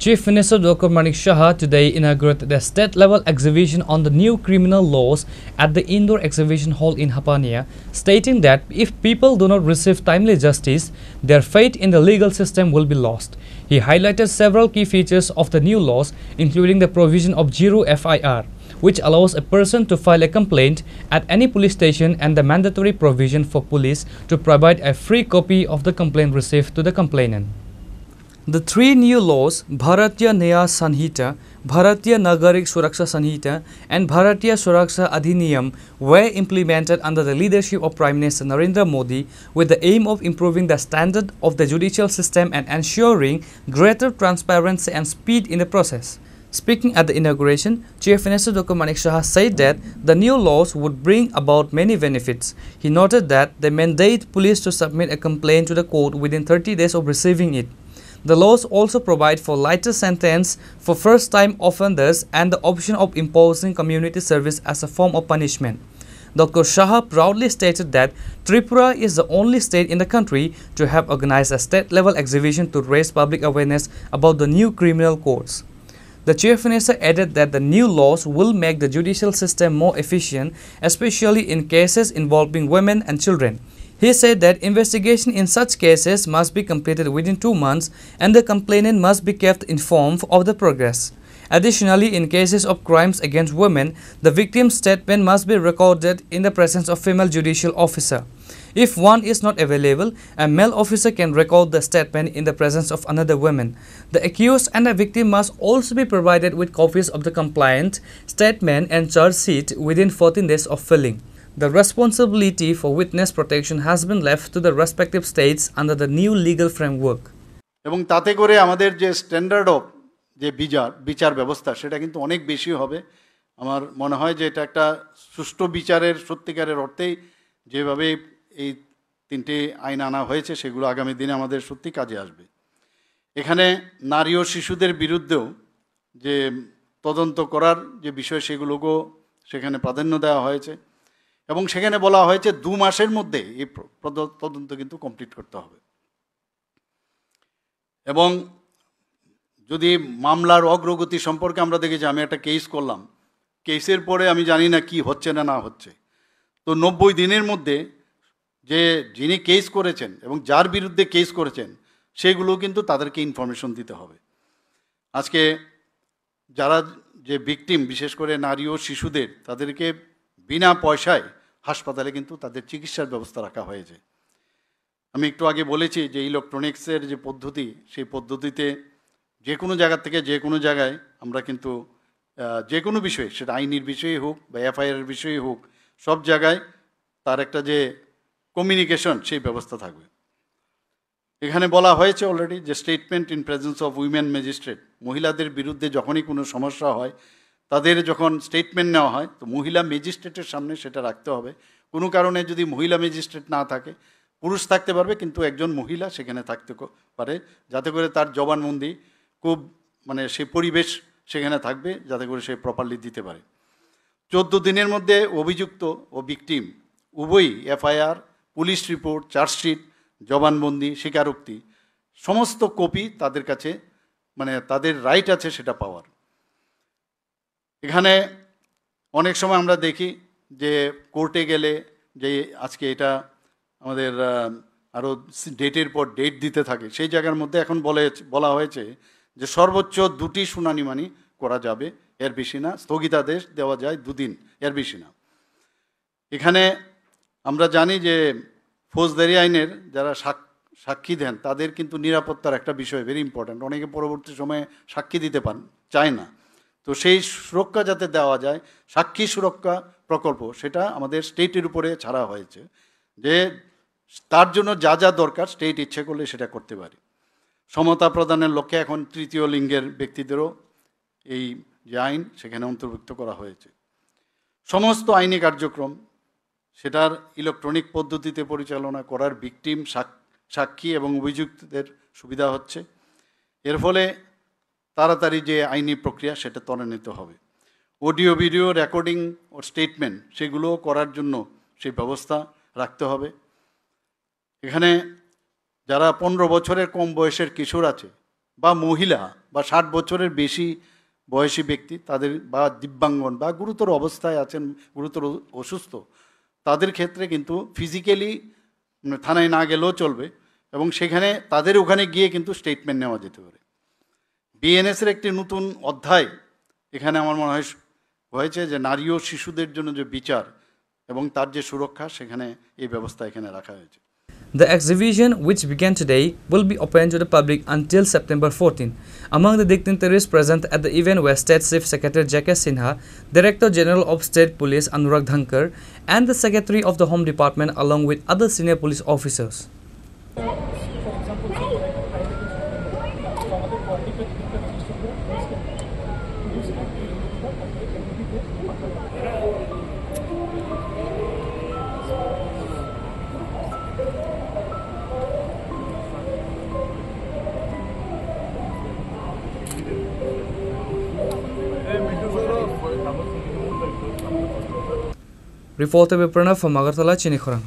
Chief Minister Dr. Manik Shah today inaugurated the state-level exhibition on the new criminal laws at the indoor exhibition hall in Hapania, stating that if people do not receive timely justice, their faith in the legal system will be lost. He highlighted several key features of the new laws, including the provision of zero FIR, which allows a person to file a complaint at any police station, and the mandatory provision for police to provide a free copy of the complaint received to the complainant. The three new laws, Bharatiya Nyaya Sanhita, Bharatiya Nagarik Suraksha Sanhita, and Bharatiya Suraksha Adhiniyam, were implemented under the leadership of Prime Minister Narendra Modi with the aim of improving the standard of the judicial system and ensuring greater transparency and speed in the process. Speaking at the inauguration, Chief Minister Dr. Manik Shah said that the new laws would bring about many benefits. He noted that they mandate police to submit a complaint to the court within 30 days of receiving it. The laws also provide for lighter sentence for first-time offenders and the option of imposing community service as a form of punishment. Dr. Shah proudly stated that Tripura is the only state in the country to have organized a state-level exhibition to raise public awareness about the new criminal codes. The Chief Minister added that the new laws will make the judicial system more efficient, especially in cases involving women and children. He said that investigation in such cases must be completed within 2 months and the complainant must be kept informed of the progress. Additionally, in cases of crimes against women, the victim's statement must be recorded in the presence of female judicial officer. If one is not available, a male officer can record the statement in the presence of another woman. The accused and the victim must also be provided with copies of the complaint, statement and charge sheet within 14 days of filing. The responsibility for witness protection has been left to the respective states under the new legal framework. এবং তাতে করে আমাদের যে standard of যে বিচার ব্যবস্থা সেটা কিন্তু অনেক বেশি হবে। আমার মনে হয় যে এটা একটা সুষ্ঠু বিচারের সত্যিকারের অর্থেই যেভাবে এই তিনটি আইন আনা হয়েছে সেগুলো আগামী দিনে আমাদের সত্যি কাজে আসবে। এখানে নারী ও শিশুদের বিরুদ্ধেও যে তদন্ত করার যে বিষয় সেগুলোকেও সেখানে প্রাধান্য দেওয়া হয়েছে এবং সেখানে বলা হয়েছে 2 মাসের মধ্যে এই তদন্ত কিন্তু কমপ্লিট করতে হবে। এবং যদি মামলার অগ্রগতি সম্পর্কে আমরা দেখেছি, আমি একটা কেস করলাম, কেসের পরে আমি জানি না কি হচ্ছে না হচ্ছে, তো 90 দিনের মধ্যে যিনি কেস করেছেন এবং যার বিরুদ্ধে কেস করেছেন সেগুলো কিন্তু তাদেরকে ইনফরমেশন দিতে হবে। আজকে যারা যে ভিকটিম, বিশেষ করে নারী ও শিশুদের, তাদেরকে বিনা পয়সায় হাসপাতালে কিন্তু তাদের চিকিৎসার ব্যবস্থা রাখা হয়েছে। আমি একটু আগে বলেছি যে ইলেকট্রনিক্সের যে পদ্ধতি, সেই পদ্ধতিতে যে কোনো জায়গা থেকে যে কোনো জায়গায় আমরা কিন্তু যে কোনো বিষয়ে, সেটা আইনের বিষয়ে হোক বা এফআইআরের বিষয়ে হোক, সব জায়গায় তার একটা যে কমিউনিকেশন সেই ব্যবস্থা থাকবে। এখানে বলা হয়েছে অলরেডি যে statement in presence of women magistrate, মহিলাদের বিরুদ্ধে যখনই কোনো সমস্যা হয় তাদের যখন স্টেটমেন্ট নেওয়া হয় তো মহিলা ম্যাজিস্ট্রেটের সামনে সেটা রাখতে হবে। কোনো কারণে যদি মহিলা ম্যাজিস্ট্রেট না থাকে, পুরুষ থাকতে পারবে কিন্তু একজন মহিলা সেখানে থাকতে পারে, যাতে করে তার জবানবন্দি খুব সেই পরিবেশ সেখানে থাকবে, যাতে করে সে প্রপারলি দিতে পারে। 14 দিনের মধ্যে অভিযুক্ত ও ভিকটিম উভয়ই এফআইআর, পুলিশ রিপোর্ট, চার্জশিট, জবানবন্দি, স্বীকারোক্তি সমস্ত কপি তাদের কাছে, তাদের রাইট আছে সেটা পাওয়ার। এখানে অনেক সময় আমরা দেখি যে কোর্টে গেলে যে আজকে এটা আমাদের আরও ডেটের পর ডেট দিতে থাকে, সেই জায়গার মধ্যে এখন বলা হয়েছে যে সর্বোচ্চ 2টি শুনানি করা যাবে, এর বেশি না। স্থগিতাদেশ দেওয়া যায় 2 দিন, এর বেশি না। এখানে আমরা জানি যে ফৌজদারি আইনের যারা সাক্ষী দেন তাদের কিন্তু নিরাপত্তার একটা বিষয় ভেরি ইম্পর্ট্যান্ট। অনেকে পরবর্তী সময়ে সাক্ষী দিতে চায় না, তো সেই সুরক্ষা যাতে দেওয়া যায়, সাক্ষী সুরক্ষা প্রকল্প সেটা আমাদের স্টেটের উপরে ছাড়া হয়েছে, যে তার জন্য যা যা দরকার স্টেট ইচ্ছে করলে সেটা করতে পারে। সমতা প্রদানের লক্ষ্যে এখন তৃতীয় লিঙ্গের ব্যক্তিদেরও এই যে আইন সেখানে অন্তর্ভুক্ত করা হয়েছে। সমস্ত আইনি কার্যক্রম সেটার ইলেকট্রনিক পদ্ধতিতে পরিচালনা করার ভিকটিম, সাক্ষী এবং অভিযুক্তদের সুবিধা হচ্ছে। এর ফলে তাড়াতাড়ি যে আইনি প্রক্রিয়া সেটা ত্বরান্বিত হবে। অডিও ভিডিও রেকর্ডিং ও স্টেটমেন্ট সেগুলোও করার জন্য সেই ব্যবস্থা রাখতে হবে। এখানে যারা 15 বছরের কম বয়সের কিশোর আছে বা মহিলা বা 60 বছরের বেশি বয়সী ব্যক্তি তাদের বা দিব্যাঙ্গন বা গুরুতর অবস্থায় আছেন, গুরুতর অসুস্থ, তাদের ক্ষেত্রে কিন্তু ফিজিক্যালি থানায় না গেলেও চলবে এবং সেখানে তাদের ওখানে গিয়ে কিন্তু স্টেটমেন্ট নেওয়া যেতে পারে। বিএনএসের একটি নতুন অধ্যায় এখানে আমার মনে হয় হয়েছে, যে নারী ও শিশুদের জন্য যে বিচার এবং তার যে সুরক্ষা, সেখানে এই ব্যবস্থা এখানে রাখা হয়েছে। The exhibition, which began today, will be open to the public until September 14. Among the dignitaries present at the event were State Chief Secretary J.K. Sinha, Director General of State Police Anurag Dhankar, and the Secretary of the Home Department, along with other senior police officers. Reporter by Pranav from Agartala, Chinikhorang.